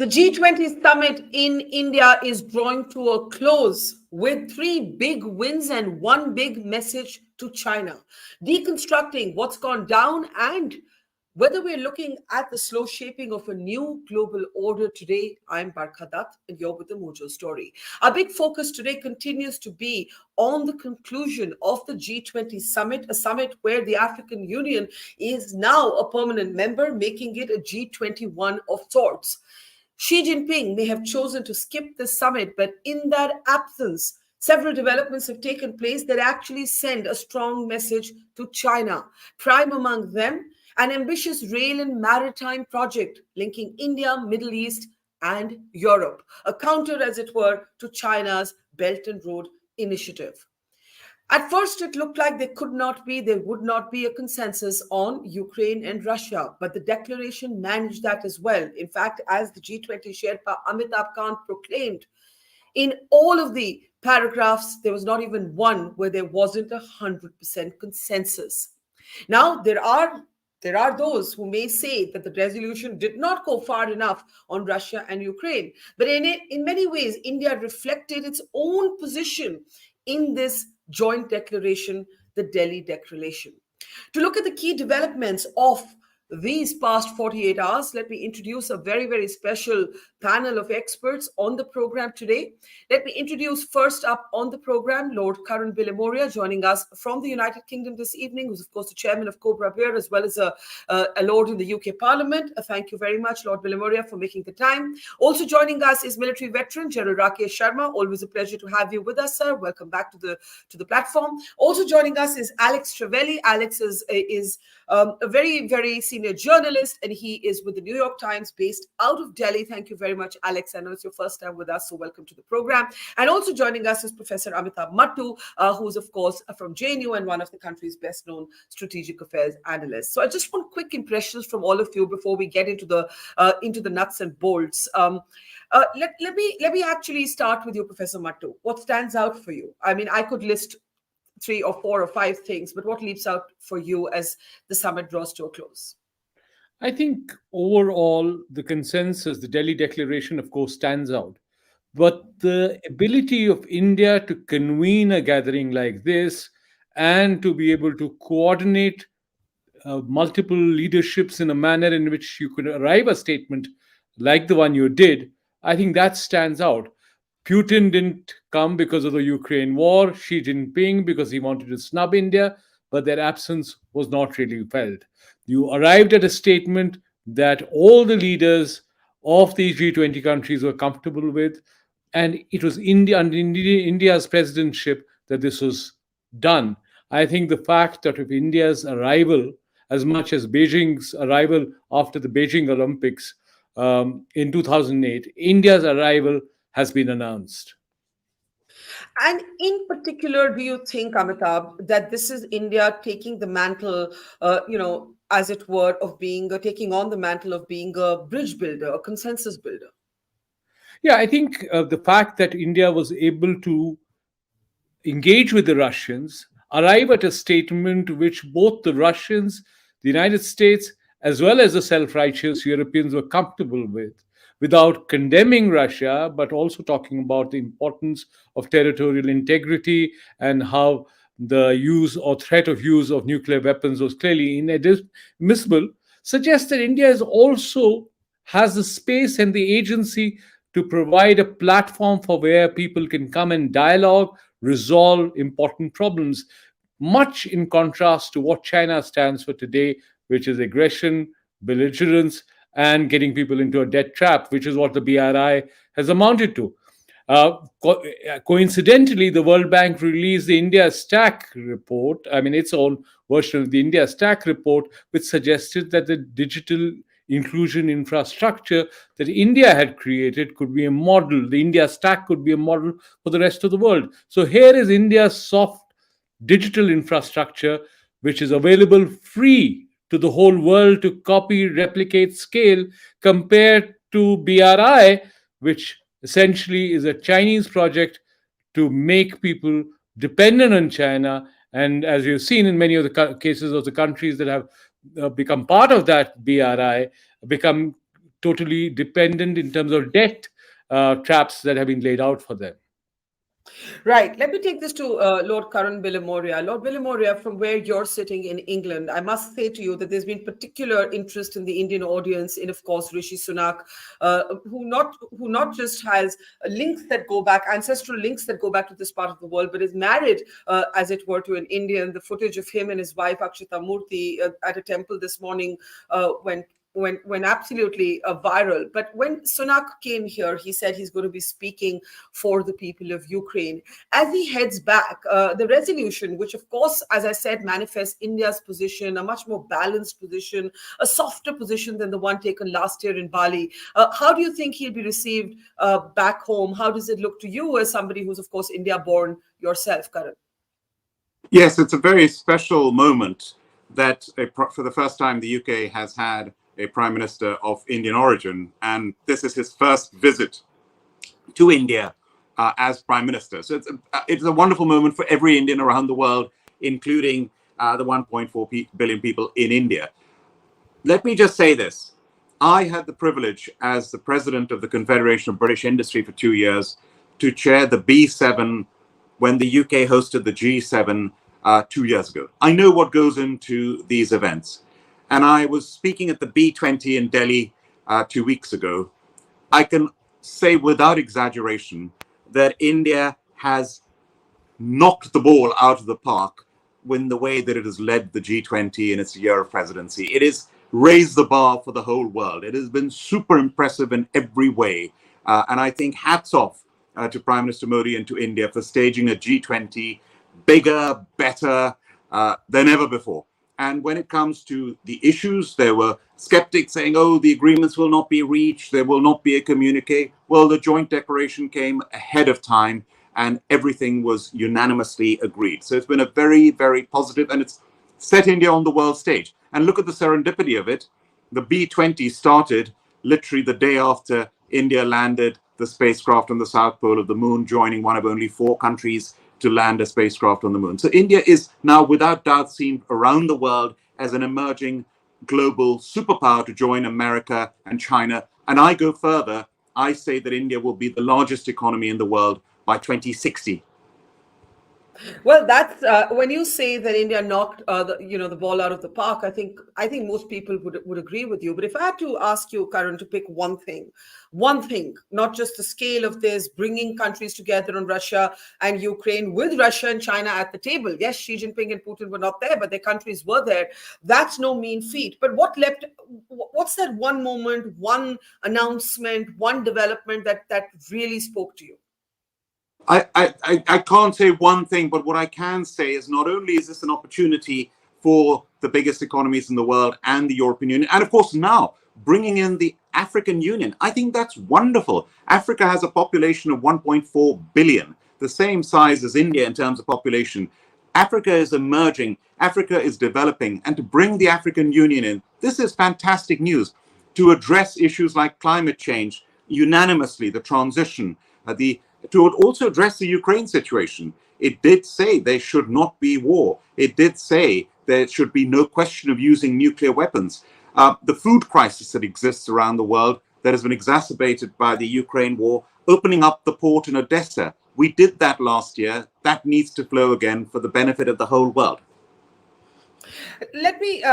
The G20 summit in India is drawing to a close with three big wins and one big message to China, deconstructing what's gone down and whether we're looking at the slow shaping of a new global order today. I'm Barkha Dutt, and you're with the Mojo story. Our big focus today continues to be on the conclusion of the G20 summit, a summit where the African Union is now a permanent member, making it a G21 of sorts. Xi Jinping may have chosen to skip the summit, but in that absence, several developments have taken place that actually send a strong message to China. Prime among them, an ambitious rail and maritime project linking India, Middle East, and Europe, a counter, as it were, to China's Belt and Road Initiative. At first, it looked like there would not be a consensus on Ukraine and Russia, but the declaration managed that as well. In fact, as the G20 Sherpa Amitabh Kant proclaimed, in all of the paragraphs, there was not even one where there wasn't 100% consensus. Now, there are those who may say that the resolution did not go far enough on Russia and Ukraine. But in many ways, India reflected its own position in this joint declaration, the Delhi Declaration. To look at the key developments of these past 48 hours, let me introduce a very, very special panel of experts on the program today. Let me introduce first up on the program, Lord Karan Bilimoria, joining us from the United Kingdom this evening, who's, of course, the chairman of Cobra Beer, as well as a Lord in the UK Parliament. Thank you very much, Lord Bilimoria, for making the time. Also joining us is military veteran General Rakesh Sharma. Always a pleasure to have you with us, sir. Welcome back to the platform. Also joining us is Alex Trevelli. Alex is a very, very senior journalist, and he is with the New York Times based out of Delhi. Thank you very much, Alex. I know it's your first time with us, so welcome to the program. And also joining us is Professor Amitabh Mattu, who's, of course, from JNU and one of the country's best known strategic affairs analysts. So I just want quick impressions from all of you before we get into the nuts and bolts. Let me actually start with you, Professor Mattu. What stands out for you? I mean, I could list 3 or 4 or 5 things, but what leaps out for you as the summit draws to a close? I think overall, the consensus, the Delhi Declaration, of course, stands out. But the ability of India to convene a gathering like this and to be able to coordinate multiple leaderships in a manner in which you could arrive a statement like the one you did, I think that stands out. Putin didn't come because of the Ukraine war, Xi Jinping because he wanted to snub India, but their absence was not really felt. You arrived at a statement that all the leaders of these G20 countries were comfortable with, and it was India's presidentship that this was done. I think the fact that of India's arrival, as much as Beijing's arrival after the Beijing Olympics in 2008, India's arrival has been announced. And in particular, do you think, Amitabh, that this is India taking the mantle, as it were, of being taking on the mantle of being a bridge builder, a consensus builder? Yeah, I think the fact that India was able to engage with the Russians, arrive at a statement which both the Russians, the United States, as well as the self righteous Europeans were comfortable with, without condemning Russia, but also talking about the importance of territorial integrity and how the use or threat of use of nuclear weapons was clearly inadmissible, suggests that India is also has the space and the agency to provide a platform for where people can come and dialogue, resolve important problems, much in contrast to what China stands for today, which is aggression, belligerence, and getting people into a debt trap, which is what the BRI has amounted to. Coincidentally, the World Bank released the India Stack report, its own version of the India Stack report, which suggested that the digital inclusion infrastructure that India had created could be a model. The India Stack could be a model for the rest of the world. So here is India's soft digital infrastructure, which is available free to the whole world to copy, replicate, scale, compared to BRI, which essentially is a Chinese project to make people dependent on China. And as you've seen in many of the cases of the countries that have become part of that BRI, become totally dependent in terms of debt traps that have been laid out for them. Right. Let me take this to Lord Karan Billamoria. Lord Billamoria, from where you're sitting in England, I must say to you that there's been particular interest in the Indian audience in, of course, Rishi Sunak, who not just has links that go back, ancestral links that go back to this part of the world, but is married, as it were, to an Indian. The footage of him and his wife Akshita Murthy at a temple this morning went absolutely viral. But when Sunak came here, he said he's going to be speaking for the people of Ukraine. As he heads back, the resolution, which of course, as I said, manifests India's position, a much more balanced position, a softer position than the one taken last year in Bali. How do you think he'll be received back home? How does it look to you as somebody who's, of course, India-born yourself, Karan? Yes, it's a very special moment that for the first time the UK has had a Prime Minister of Indian origin, and this is his first visit to India as Prime Minister. So it's a wonderful moment for every Indian around the world, including the 1.4 billion people in India. Let me just say this. I had the privilege as the president of the Confederation of British Industry for 2 years to chair the B7 when the UK hosted the G7 2 years ago. I know what goes into these events. And I was speaking at the B20 in Delhi 2 weeks ago. I can say without exaggeration that India has knocked the ball out of the park in the way that it has led the G20 in its year of presidency. It has raised the bar for the whole world. It has been super impressive in every way. And I think hats off to Prime Minister Modi and to India for staging a G20 bigger, better than ever before. And when it comes to the issues, there were skeptics saying, oh, the agreements will not be reached, there will not be a communique. Well, the joint declaration came ahead of time and everything was unanimously agreed. So it's been a very, very positive, and it's set India on the world stage. And look at the serendipity of it. The B20 started literally the day after India landed the spacecraft on the South Pole of the moon, joining one of only 4 countries to land a spacecraft on the moon. So India is now without doubt seen around the world as an emerging global superpower to join America and China. And I go further. I say that India will be the largest economy in the world by 2060. Well, that's when you say that India knocked the ball out of the park. I think most people would agree with you. But if I had to ask you, Karan, to pick one thing, not just the scale of this, bringing countries together on Russia and Ukraine, with Russia and China at the table. Yes, Xi Jinping and Putin were not there, but their countries were there. That's no mean feat. But what's that one moment, one announcement, one development that really spoke to you? I can't say one thing, but what I can say is not only is this an opportunity for the biggest economies in the world and the European Union, and of course now bringing in the African Union. I think that's wonderful. Africa has a population of 1.4 billion, the same size as India in terms of population. Africa is emerging, Africa is developing, and to bring the African Union in, this is fantastic news. To address issues like climate change unanimously, the transition, to also address the Ukraine situation. It did say there should not be war. It did say there should be no question of using nuclear weapons. The food crisis that exists around the world that has been exacerbated by the Ukraine war, opening up the port in Odessa. We did that last year. That needs to flow again for the benefit of the whole world. Let me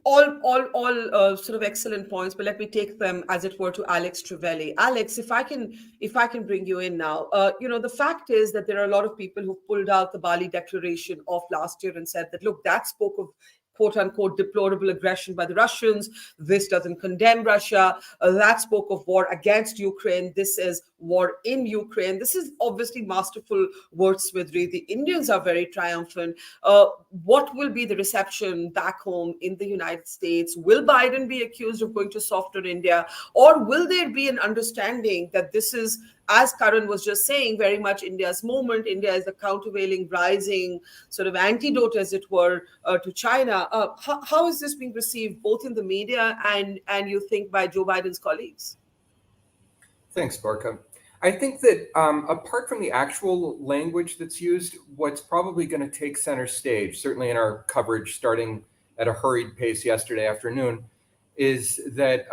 all sort of excellent points, but let me take them, as it were, to Alex Trevelli. Alex, if I can bring you in now. The fact is that there are a lot of people who pulled out the Bali Declaration of last year and said that, look, that spoke of quote unquote deplorable aggression by the Russians. This doesn't condemn Russia. That spoke of war against Ukraine. This is war in Ukraine. This is obviously masterful wordsmithery. The Indians are very triumphant. What will be the reception back home in the United States? Will Biden be accused of going to softer India? Or will there be an understanding that this is, as Karan was just saying, very much India's moment? India is the countervailing, rising sort of antidote, as it were, to China. How is this being received both in the media and you think by Joe Biden's colleagues? Thanks, Barkha. I think that apart from the actual language that's used, what's probably going to take center stage, certainly in our coverage starting at a hurried pace yesterday afternoon, is that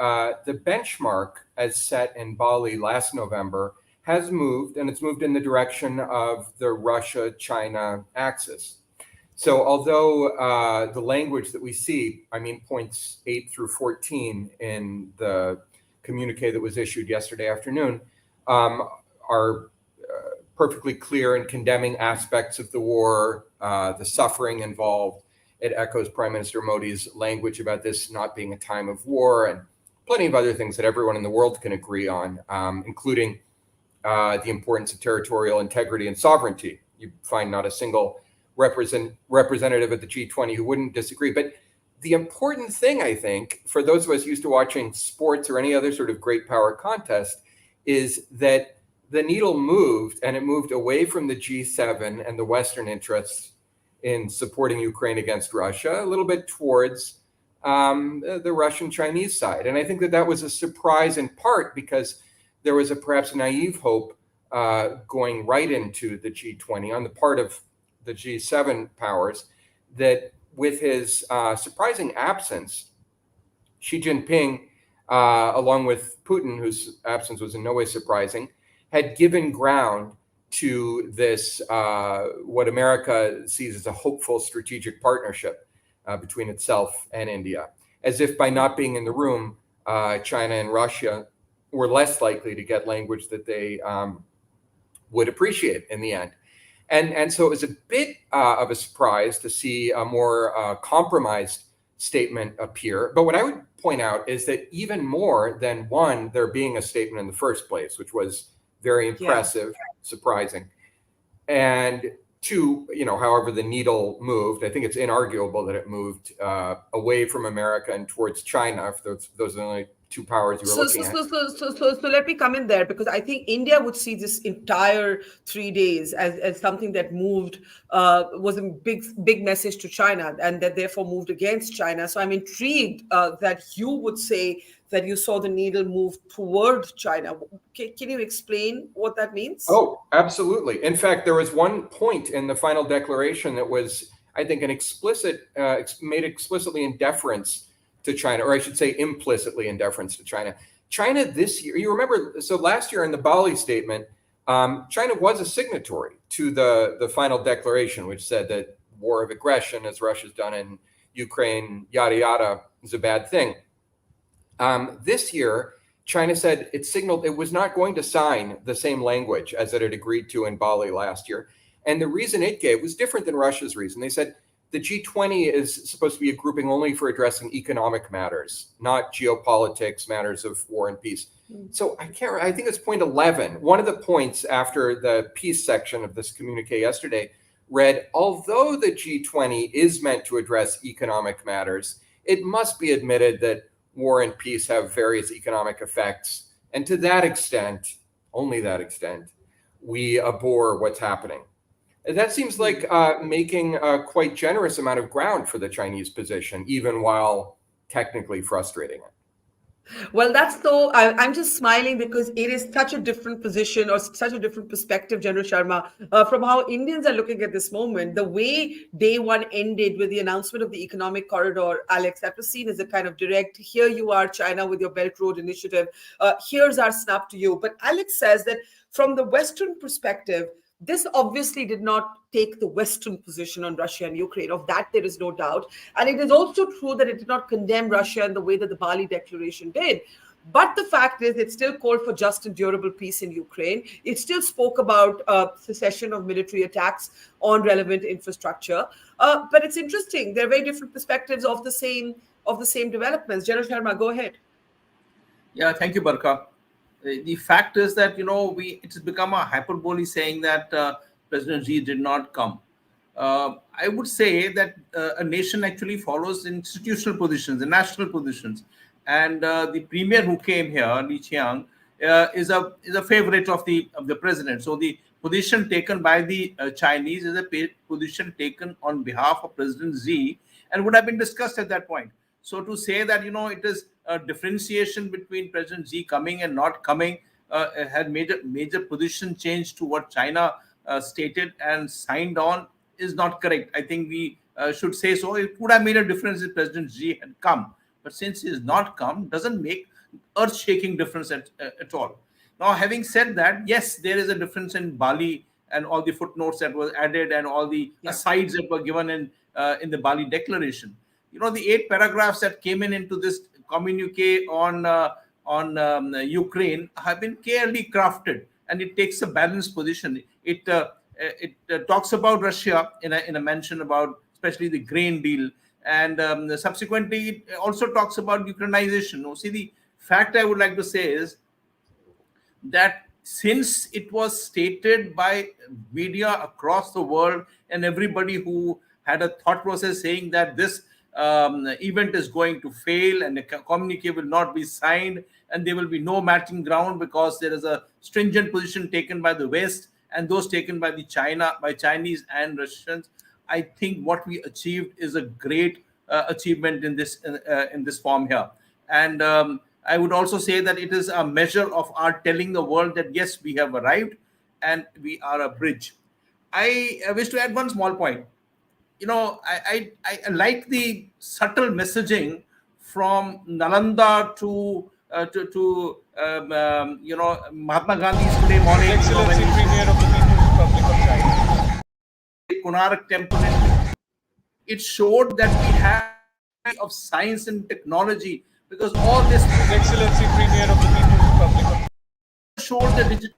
the benchmark as set in Bali last November has moved, and it's moved in the direction of the Russia-China axis. So although the language that we see, I mean, points 8 through 14 in the communique that was issued yesterday afternoon, are perfectly clear in condemning aspects of the war, the suffering involved. It echoes Prime Minister Modi's language about this not being a time of war, and plenty of other things that everyone in the world can agree on, including the importance of territorial integrity and sovereignty. You find not a single representative at the G20 who wouldn't disagree. But the important thing, I think, for those of us used to watching sports or any other sort of great power contest, is that the needle moved, and it moved away from the G7 and the Western interests in supporting Ukraine against Russia, a little bit towards the Russian-Chinese side. And I think that that was a surprise in part because there was a perhaps naive hope going right into the G20 on the part of the G7 powers that with his surprising absence, Xi Jinping, along with Putin, whose absence was in no way surprising, had given ground to this, what America sees as a hopeful strategic partnership between itself and India, as if by not being in the room, China and Russia were less likely to get language that they would appreciate in the end. And so it was a bit of a surprise to see a more compromised statement appear. But what I would point out is that even more than one, there being a statement in the first place, which was very impressive, surprising. And two, however the needle moved, I think it's inarguable that it moved away from America and towards China. If those are the only two powers you were looking at. So let me come in there, because I think India would see this entire 3 days as something that moved, was a big message to China, and that therefore moved against China. So I'm intrigued that you would say that you saw the needle move toward China. Can you explain what that means? Oh, absolutely. In fact, there was one point in the final declaration that was, I think, an explicit, made explicitly in deference to China, or I should say implicitly in deference to China. China this year, you remember, so last year in the Bali statement, China was a signatory to the final declaration, which said that war of aggression, as Russia's done in Ukraine, yada, yada, is a bad thing. This year, China said it signaled it was not going to sign the same language as it had agreed to in Bali last year. And the reason it gave was different than Russia's reason. They said the G20 is supposed to be a grouping only for addressing economic matters, not geopolitics, matters of war and peace. So I think it's point 11. One of the points after the peace section of this communique yesterday read, although the G20 is meant to address economic matters, it must be admitted that war and peace have various economic effects. And to that extent, only that extent, we abhor what's happening. And that seems like making a quite generous amount of ground for the Chinese position, even while technically frustrating it. Well, that's so. I'm just smiling because it is such a different position or such a different perspective, General Sharma, from how Indians are looking at this moment. The way day one ended with the announcement of the economic corridor, Alex, that was seen as a kind of direct, here you are, China, with your Belt Road Initiative. Here's our snap to you. But Alex says that from the Western perspective, this obviously did not take the Western position on Russia and Ukraine. Of that, there is no doubt. And it is also true that it did not condemn Russia in the way that the Bali Declaration did. But the fact is, it still called for just and durable peace in Ukraine. It still spoke about cessation of military attacks on relevant infrastructure. But it's interesting. There are very different perspectives of the same developments. General Sharma, go ahead. Yeah, thank you, Barkha. The fact is that, it's become a hyperbole saying that President Xi did not come. I would say that a nation actually follows institutional positions, the national positions. And the premier who came here, Li Qiang, is a favorite of the president. So the position taken by the Chinese is a position taken on behalf of President Xi and would have been discussed at that point. So to say that, it is a differentiation between President Xi coming and not coming had major position change to what China stated and signed on is not correct. I think we should say so. It would have made a difference if President Xi had come. But since he has not come, doesn't make earth-shaking difference at all. Now, having said that, yes, there is a difference in Bali and all the footnotes that were added and all the Yeah. asides that were given in the Bali Declaration. The 8 paragraphs that came into this communique on Ukraine have been carefully crafted, and it takes a balanced position. It talks about Russia in a mention about especially the grain deal, and subsequently it also talks about Ukrainization. See, the fact I would like to say is that since it was stated by media across the world and everybody who had a thought process saying that this event is going to fail and the communique will not be signed and there will be no matching ground because there is a stringent position taken by the West and those taken by by Chinese and Russians, I think what we achieved is a great achievement in this form here. And I would also say that it is a measure of our telling the world that yes, we have arrived and we are a bridge. I wish to add one small point. I like the subtle messaging from Nalanda to Mahatma Gandhi's today morning. Excellency Premier of the People's Republic of China. Konark Temple. It showed that we have of science and technology because all this Excellency Premier of the People's Republic of China. showed that digital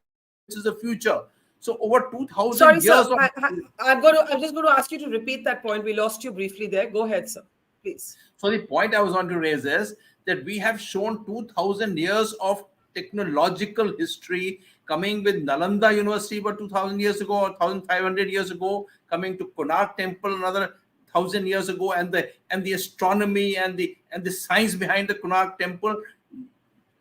is the future. So over 2,000 Sorry, years sir. of I'm just going to ask you to repeat that point. We lost you briefly there. Go ahead, sir. Please. So the point I was on to raise is that we have shown 2,000 years of technological history coming with Nalanda University about 2,000 years ago or 1,500 years ago, coming to Konark Temple another 1,000 years ago, and the astronomy and the science behind the Konark Temple.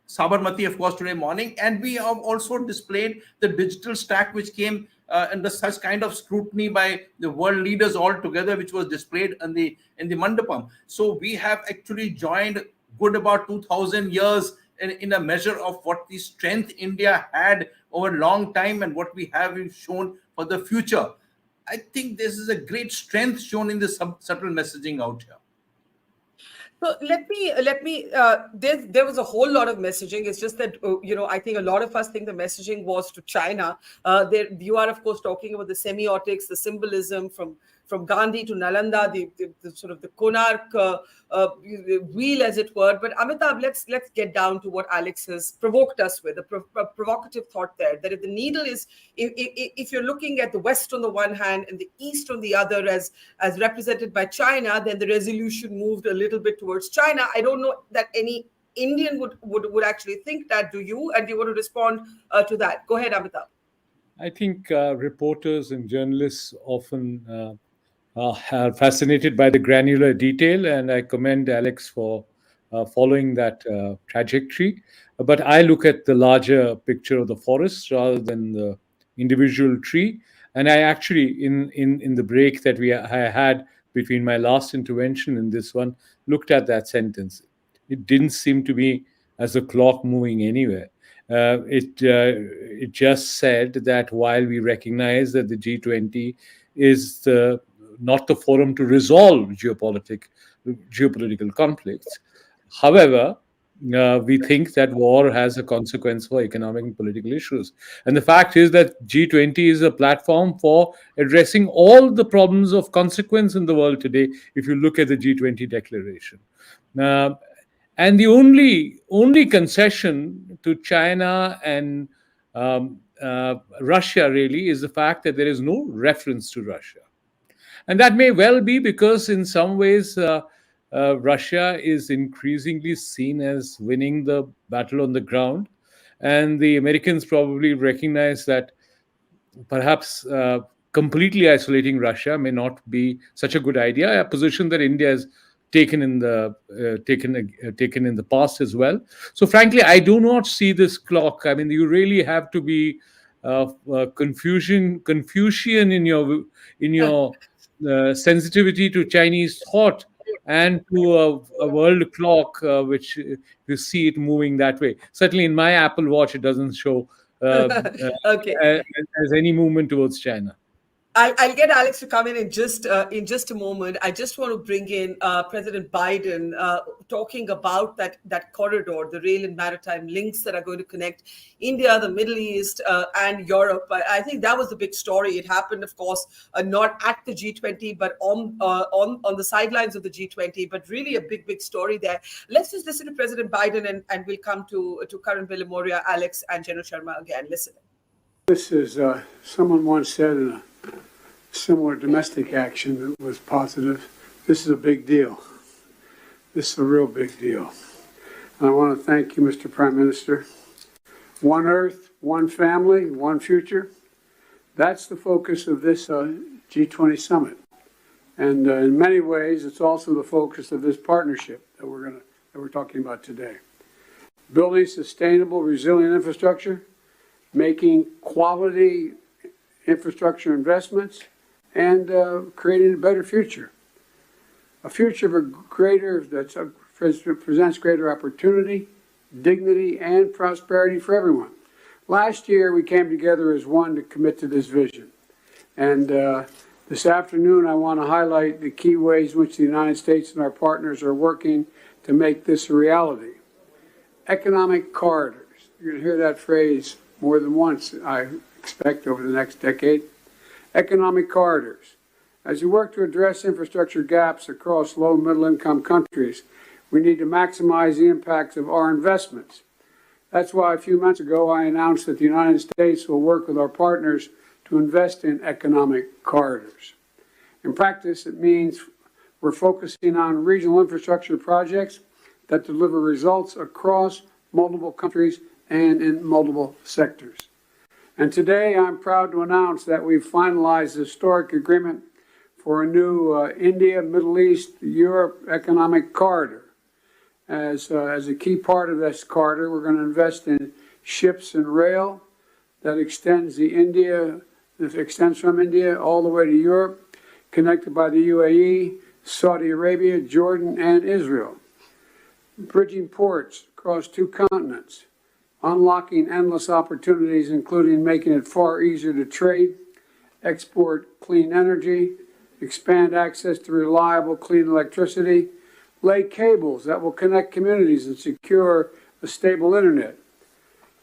Sabarmati, of course, today morning, and we have also displayed the digital stack which came under such kind of scrutiny by the world leaders all together, which was displayed in the Mandapam. So we have actually joined good about 2,000 years in a measure of what the strength India had over a long time and what we have shown for the future. I think this is a great strength shown in the subtle messaging out here. So let me. There was a whole lot of messaging. It's just that I think a lot of us think the messaging was to China. You are of course talking about the semiotics, the symbolism from Gandhi to Nalanda, the sort of the Konark wheel, as it were. But Amitabh, let's get down to what Alex has provoked us with, a provocative thought there. That if the needle is, if you're looking at the West on the one hand and the East on the other, as represented by China, then the resolution moved a little bit towards China. I don't know that any Indian would actually think that. Do you? And do you want to respond to that? Go ahead, Amitabh. I think reporters and journalists often are fascinated by the granular detail, and I commend Alex for following that trajectory. But I look at the larger picture of the forest rather than the individual tree. And I actually, in the break that I had between my last intervention and this one, looked at that sentence. It didn't seem to me as a clock moving anywhere. It just said that while we recognize that the G20 is not the forum to resolve geopolitical conflicts, however, we think that war has a consequence for economic and political issues. And the fact is that G20 is a platform for addressing all the problems of consequence in the world today, if you look at the G20 declaration. And the only concession to China and Russia really is the fact that there is no reference to Russia. And that may well be because in some ways Russia is increasingly seen as winning the battle on the ground. And the Americans probably recognize that perhaps completely isolating Russia may not be such a good idea, a position that India has taken in the past as well. So frankly, I do not see this clock. I mean, you really have to be Confucian in your sensitivity to Chinese thought and to a world clock, which you see it moving that way. Certainly, in my Apple Watch, it doesn't show Okay. as any movement towards China. I'll get Alex to come in just in just a moment. I just want to bring in President Biden talking about that corridor, the rail and maritime links that are going to connect India, the Middle East, and Europe. I think that was the big story. It happened, of course, not at the G20, but on the sidelines of the G20. But really, a big story there. Let's just listen to President Biden, and we'll come to Karan Villamoria, Alex, and General Sharma again. Listen. This is someone once said in a similar domestic action that was positive. This is a big deal. This is a real big deal. And I want to thank you, Mr. Prime Minister. One Earth, one family, one future. That's the focus of this G20 Summit. And in many ways, it's also the focus of this partnership that we're talking about today. Building sustainable, resilient infrastructure, making quality infrastructure investments, and creating a better future. A future that presents greater opportunity, dignity, and prosperity for everyone. Last year, we came together as one to commit to this vision. And this afternoon, I want to highlight the key ways in which the United States and our partners are working to make this a reality. Economic corridors. You're going to hear that phrase more than once, I expect, over the next decade. Economic corridors. As we work to address infrastructure gaps across low and middle income countries, we need to maximize the impacts of our investments. That's why a few months ago I announced that the United States will work with our partners to invest in economic corridors. In practice, it means we're focusing on regional infrastructure projects that deliver results across multiple countries and in multiple sectors. And today, I'm proud to announce that we've finalized a historic agreement for a new India, Middle East, Europe economic corridor. As a key part of this corridor, we're going to invest in ships and rail that extends from India all the way to Europe, connected by the UAE, Saudi Arabia, Jordan, and Israel. Bridging ports across two continents, unlocking endless opportunities, including making it far easier to trade, export clean energy, expand access to reliable, clean electricity, lay cables that will connect communities and secure a stable internet,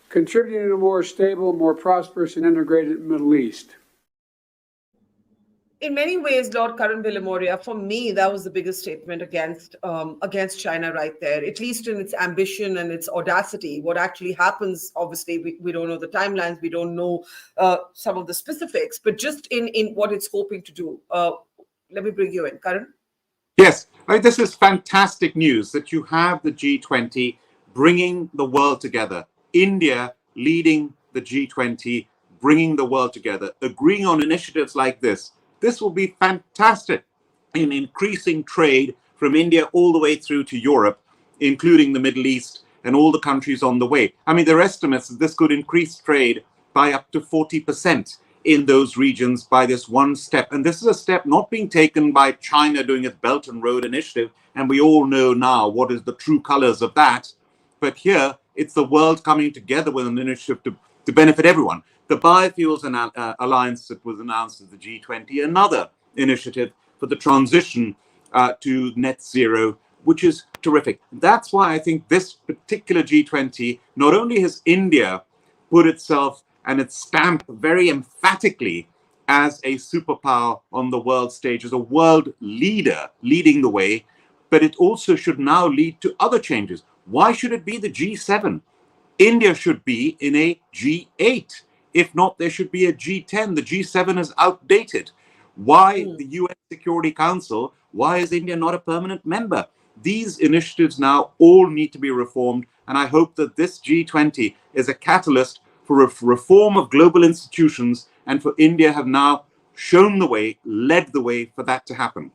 contributing to a more stable, more prosperous, and integrated Middle East. In many ways, Lord Karan Villamoria, for me, that was the biggest statement against China right there, at least in its ambition and its audacity. What actually happens, obviously, we don't know the timelines, we don't know some of the specifics, but just in what it's hoping to do. Let me bring you in, Karan. Yes, this is fantastic news that you have the G20 bringing the world together. India leading the G20, bringing the world together, agreeing on initiatives like this. This will be fantastic in increasing trade from India all the way through to Europe, including the Middle East and all the countries on the way. I mean, there are estimates that this could increase trade by up to 40% in those regions by this one step. And this is a step not being taken by China doing its Belt and Road Initiative. And we all know now what is the true colors of that. But here, it's the world coming together with an initiative to benefit everyone. The Biofuels Alliance that was announced at the G20, another initiative for the transition to net zero, which is terrific. That's why I think this particular G20, not only has India put itself and its stamp very emphatically as a superpower on the world stage, as a world leader leading the way, but it also should now lead to other changes. Why should it be the G7? India should be in a G8. If not, there should be a G10. The G7 is outdated. Why the UN Security Council? Why is India not a permanent member? These initiatives now all need to be reformed. And I hope that this G20 is a catalyst for reform of global institutions, and for India have now shown the way, led the way for that to happen.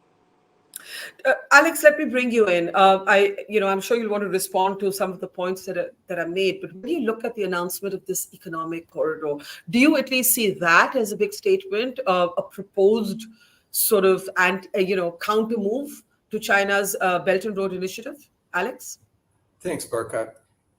Alex, let me bring you in. I'm sure you'll want to respond to some of the points that are made. But when you look at the announcement of this economic corridor, do you at least see that as a big statement, a proposed sort of counter move to China's Belt and Road Initiative? Alex? Thanks, Barkha.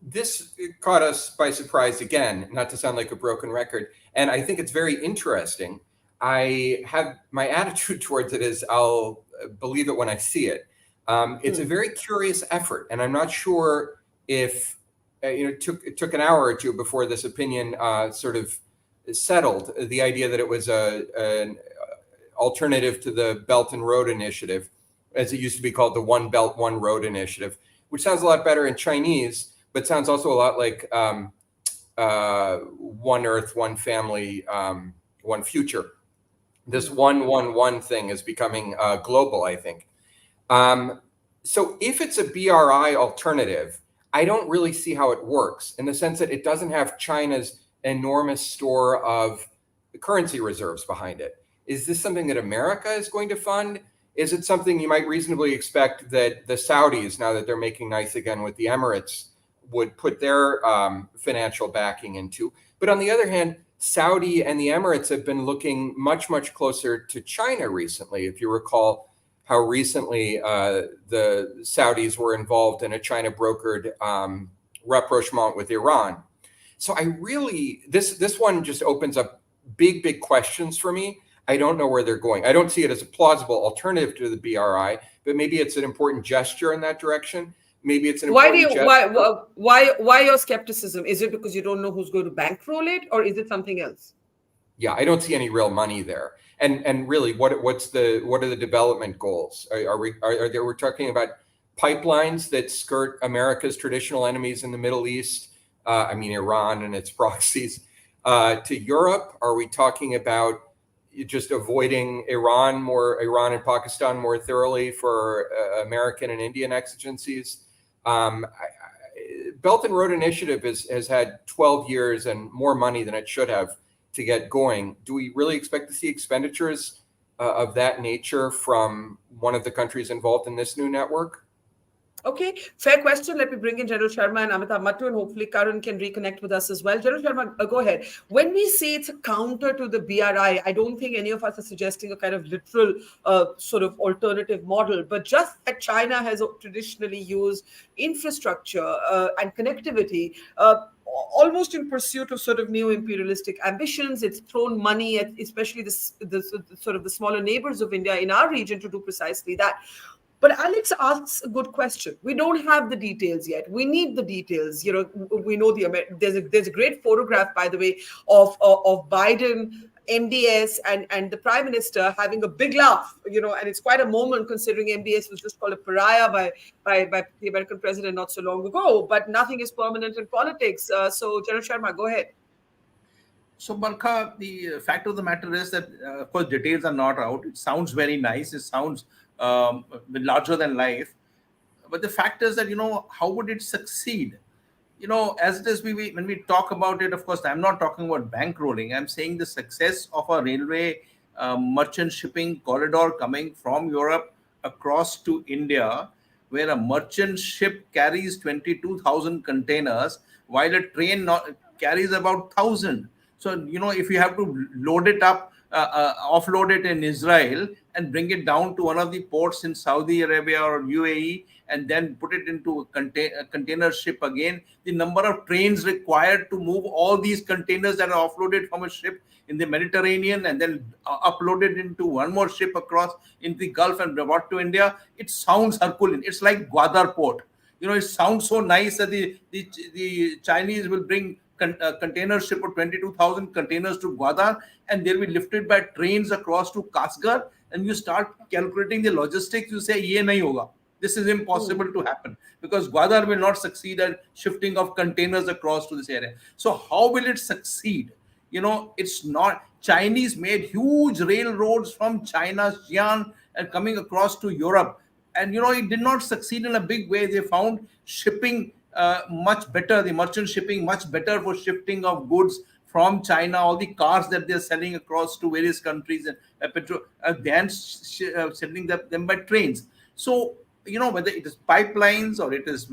This caught us by surprise again, not to sound like a broken record. And I think it's very interesting my attitude towards it is I'll believe it when I see it. It's a very curious effort, and I'm not sure if it took an hour or two before this opinion sort of settled. The idea that it was an alternative to the Belt and Road Initiative, as it used to be called, the One Belt, One Road Initiative, which sounds a lot better in Chinese, but sounds also a lot like One Earth, One Family, One Future. This one thing is becoming global, I think. So if it's a BRI alternative, I don't really see how it works, in the sense that it doesn't have China's enormous store of currency reserves behind it. Is this something that America is going to fund? Is it something you might reasonably expect that the Saudis, now that they're making nice again with the Emirates, would put their financial backing into? But on the other hand, Saudi and the Emirates have been looking much, much closer to China recently. If you recall how recently the Saudis were involved in a China-brokered rapprochement with Iran. So I really, this one just opens up big, big questions for me. I don't know where they're going. I don't see it as a plausible alternative to the BRI, but maybe it's an important gesture in that direction. Maybe it's an important gesture. Why your skepticism? Is it because you don't know who's going to bankroll it, or is it something else? Yeah, I don't see any real money there. And really, what are the development goals? We're talking about pipelines that skirt America's traditional enemies in the Middle East, Iran and its proxies, to Europe? Are we talking about just avoiding Iran and Pakistan more thoroughly for American and Indian exigencies? Belt and Road Initiative has had 12 years and more money than it should have to get going. Do we really expect to see expenditures of that nature from one of the countries involved in this new network? Okay, fair question. Let me bring in General Sharma and Amitabh Mattu, and hopefully Karun can reconnect with us as well. General Sharma, go ahead. When we say it's a counter to the BRI, I don't think any of us are suggesting a kind of literal sort of alternative model, but just that China has traditionally used infrastructure and connectivity almost in pursuit of sort of neo-imperialistic ambitions. It's thrown money at especially the sort of the smaller neighbors of India in our region to do precisely that. But Alex asks a good question. We don't have the details yet. We need the details. We know there's a great photograph, by the way, of Biden, MBS, and the Prime Minister having a big laugh. And it's quite a moment considering MBS was just called a pariah by the American president not so long ago. But nothing is permanent in politics. So, General Sharma, go ahead. So, Barkha, the fact of the matter is that, of course, details are not out. It sounds very nice. It sounds larger than life. But the fact is that, how would it succeed? As it is, when we talk about it, of course, I'm not talking about bankrolling. I'm saying the success of a railway merchant shipping corridor coming from Europe across to India, where a merchant ship carries 22,000 containers, while a train carries about 1,000. So, if you have to load it up, offload it in Israel and bring it down to one of the ports in Saudi Arabia or UAE, and then put it into a container ship again, the number of trains required to move all these containers that are offloaded from a ship in the Mediterranean and then uploaded into one more ship across into the Gulf and brought to India, it sounds Herculean. It's like Gwadar port. It sounds so nice that the Chinese will bring container ship of 22,000 containers to Gwadar, and they'll be lifted by trains across to Kasgar, and you start calculating the logistics. You say, ye nahi hoga. This is impossible to happen, because Gwadar will not succeed at shifting of containers across to this area. So how will it succeed? It's not. Chinese made huge railroads from China's Xi'an and coming across to Europe. And, it did not succeed in a big way. They found shipping much better, the merchant shipping much better for shifting of goods from China, all the cars that they're selling across to various countries and then sending them by trains. So, whether it is pipelines or it is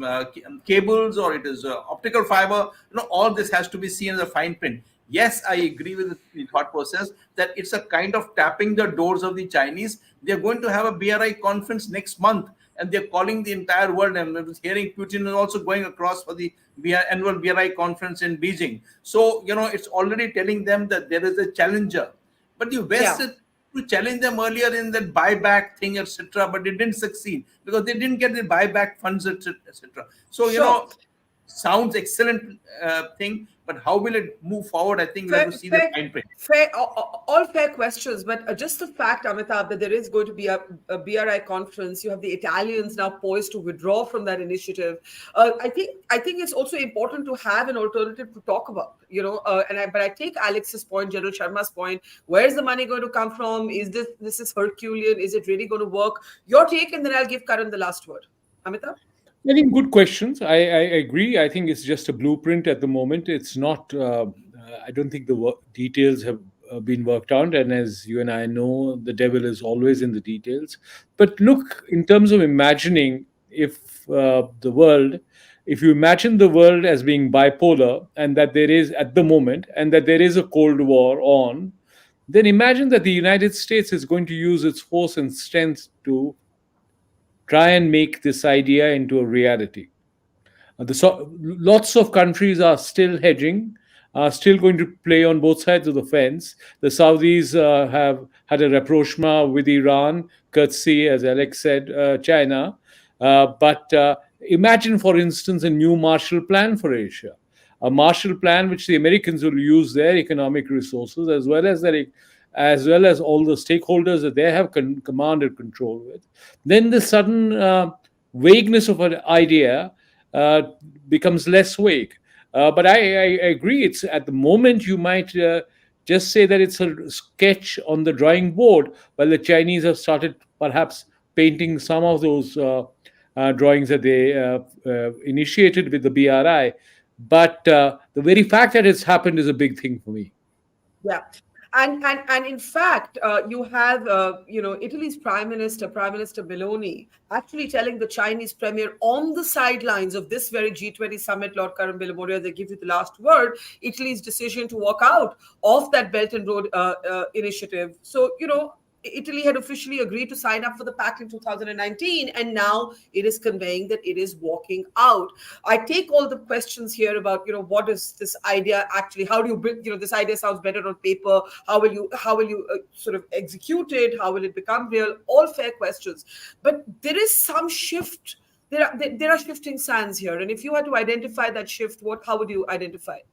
cables or it is optical fiber, all this has to be seen as a fine print. Yes, I agree with the thought process that it's a kind of tapping the doors of the Chinese. They're going to have a BRI conference next month, and they're calling the entire world. And I was hearing Putin is also going across for the annual BRI conference in Beijing. So, it's already telling them that there is a challenger. But the West to challenge them earlier in that buyback thing, etc., but it didn't succeed because they didn't get the buyback funds, etc. So, sounds excellent thing, but how will it move forward? I think we'll have to see the fine print. All fair questions, but just the fact, Amitabh, that there is going to be a BRI conference. You have the Italians now poised to withdraw from that initiative. I think it's also important to have an alternative to talk about. But I take Alex's point, General Sharma's point. Where is the money going to come from? Is this is Herculean? Is it really going to work? Your take, and then I'll give Karan the last word. Amitabh? I think good questions. I agree. I think it's just a blueprint at the moment. It's not, I don't think the details have been worked out. And as you and I know, the devil is always in the details. But look, in terms of imagining if you imagine the world as being bipolar and that there is at the moment and that there is a Cold War on, then imagine that the United States is going to use its force and strength to try and make this idea into a reality. Lots of countries are still hedging, are still going to play on both sides of the fence. The Saudis have had a rapprochement with Iran, courtesy, as Alex said, China. But imagine, for instance, a new Marshall Plan for Asia. A Marshall Plan which the Americans will use their economic resources as well as all the stakeholders that they have command and control with. Then the sudden vagueness of an idea becomes less vague. But I agree. It's at the moment you might just say that it's a sketch on the drawing board, while the Chinese have started perhaps painting some of those drawings that they initiated with the BRI. But the very fact that it's happened is a big thing for me. Yeah. And in fact, you have Italy's Prime Minister Meloni, actually telling the Chinese premier on the sidelines of this very G20 summit, Lord Karan Villamoria, they give you the last word, Italy's decision to walk out of that Belt and Road initiative. So, Italy had officially agreed to sign up for the pact in 2019, and now it is conveying that it is walking out. I take all the questions here about, what is this idea actually? How do you build? This idea sounds better on paper. How will you sort of execute it? How will it become real? All fair questions, but there is some shift. There are shifting sands here, and if you had to identify that shift, how would you identify it?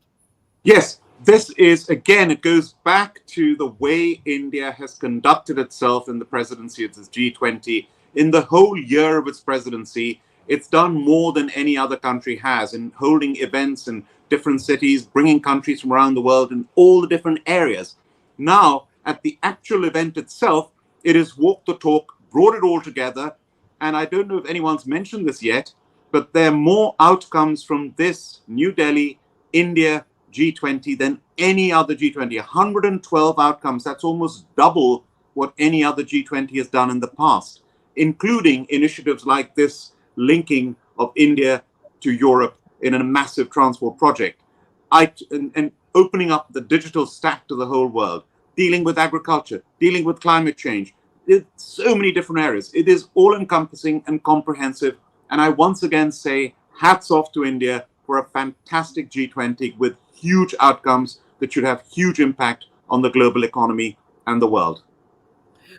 Yes. This is, again, it goes back to the way India has conducted itself in the presidency of this G20. In the whole year of its presidency, it's done more than any other country has in holding events in different cities, bringing countries from around the world in all the different areas. Now, at the actual event itself, it has walked the talk, brought it all together. And I don't know if anyone's mentioned this yet, but there are more outcomes from this New Delhi, India, G20 than any other G20. 112 outcomes. That's almost double what any other G20 has done in the past, including initiatives like this linking of India to Europe in a massive transport project, and opening up the digital stack to the whole world, dealing with agriculture, dealing with climate change. There's so many different areas. It is all-encompassing and comprehensive. And I once again say hats off to India for a fantastic G20 with huge outcomes that should have huge impact on the global economy and the world.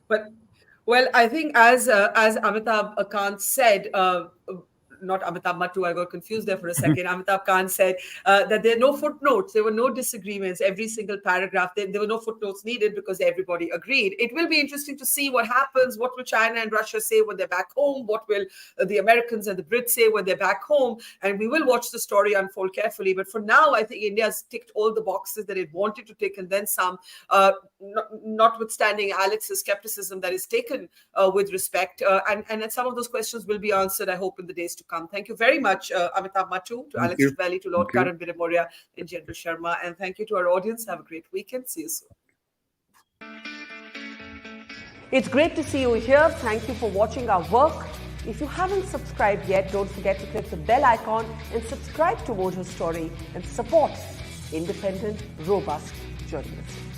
But, well, I think as Amitabh Kant said, not Amitabh Mattu, I got confused there for a second. Amitabh Kant said that there are no footnotes. There were no disagreements. Every single paragraph, there were no footnotes needed because everybody agreed. It will be interesting to see what happens. What will China and Russia say when they're back home? What will the Americans and the Brits say when they're back home? And we will watch the story unfold carefully. But for now, I think India has ticked all the boxes that it wanted to tick and then some, notwithstanding Alex's skepticism that is taken with respect. And some of those questions will be answered, I hope, in the days to come. Thank you very much, Amitabh Mattu, to Alex Valley, to Lord Karan Villamoria, and General Sharma. And thank you to our audience. Have a great weekend. See you soon. It's great to see you here. Thank you for watching our work. If you haven't subscribed yet, don't forget to click the bell icon and subscribe to Mojo Story and support independent, robust journalism.